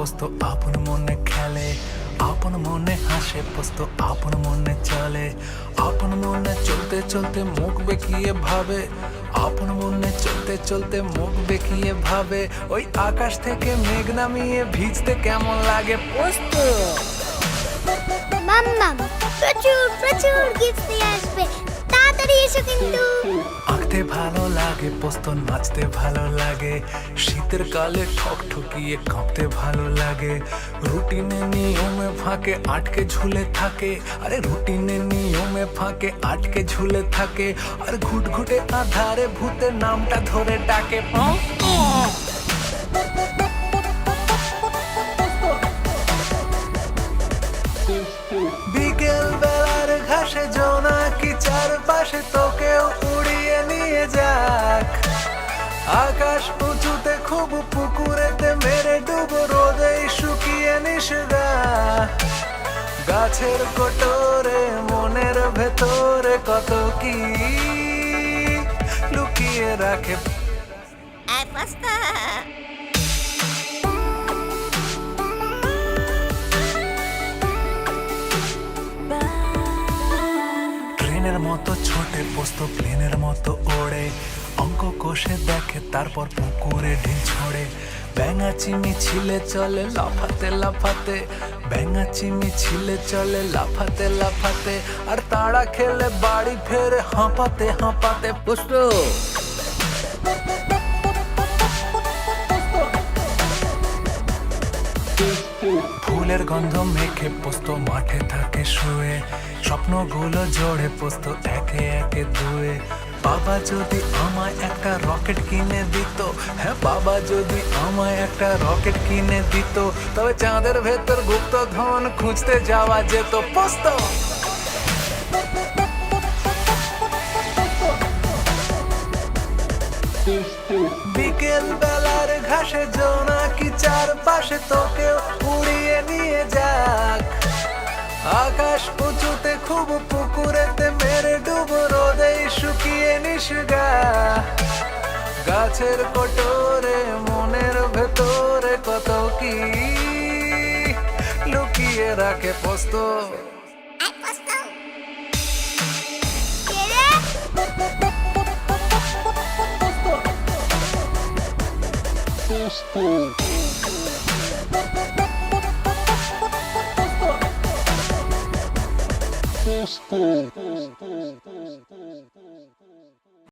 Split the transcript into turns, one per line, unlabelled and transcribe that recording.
পোস্ত আপন মনে খেলে, আপন মনে হাসে পোস্ত আপন মনে চলে, আপন মনে চলতে চলতে মুখ বেঁকিয়ে ভাবে, আপন মনে চলতে চলতে মুখ বেঁকিয়ে ভাবে, ওই আকাশ থেকে মেঘ নামিয়ে ভিজতে কেমন লাগে পোস্ত।
মাম্মাম প্রচুর প্রচুর গিফট নিয়ে আসবে, তাড়াতাড়ি এসো কিন্তু।
আঁকতে ভালো লাগে পোস্ত, নাচতে ভালো লাগে, শীতের কালে ঠকঠকিয়ে কাঁপতে ভালো লাগে, রুটিনে নিয়মে ফাঁকে আটকে ঝুলে থাকে, আরে রুটিনে নিয়মে ফাঁকে আটকে ঝুলে থাকে, আর ঘুটঘুটে আধারে ভূতের নামটা ধরে ডাকে। বিকেল বেলার ঘাসে জোনাকি চারপাশে তোকেও উড়িয়ে নিয়ে যাক, আকাশ উঁচুতে খুব পুকুরেতে মেরে ডুবো রোদে শুকিয়ে নিষগা, গাছের কোটরে মনের ভেতরে কত কি লুকিয়ে রাখে। ট্রেনের মতো ছোটে পোস্ত প্লেনের মতো ওড়ে, অঙ্ক কষে দেখে তারপর পুকুরে ঢিল ছড়ে, ব্যাঙা চিমি ছিলে চলে লাফাতে লাফাতে, ব্যাঙা চিমি ছিলে চলে লাফাতে লাফাতে, আর তাড়া খেলে বাড়ি ফেরে হাঁপাতে হাঁপাতে পোস্ত। ফুলের গন্ধ মেখে পোস্ত মাঠে থাকে শুয়ে, স্বপ্নগুলো জোড়ে পোস্ত একে একে ধুয়ে, বাবা যদি আমায় একটা রকেট কিনে দিত, হ্যাঁ বাবা যদি আমায় একটা রকেট কিনে দিত, তবে চাঁদের ভেতর গুপ্ত ধন খুঁজতে যাওয়া যেত পোস্ত। বিকেল বেলার ঘাসে জোনাকি চারপাশে তোকেও উড়িয়ে নিয়ে যাক, আকাশ উঁচুতে খুব পুকুরেতে মেরে ডুবো রোদে শুকিয়ে নিষগা, গাছের কোটরে মনের ভেতরে কত কি লুকিয়ে রাখে পোস্ত।
Posto.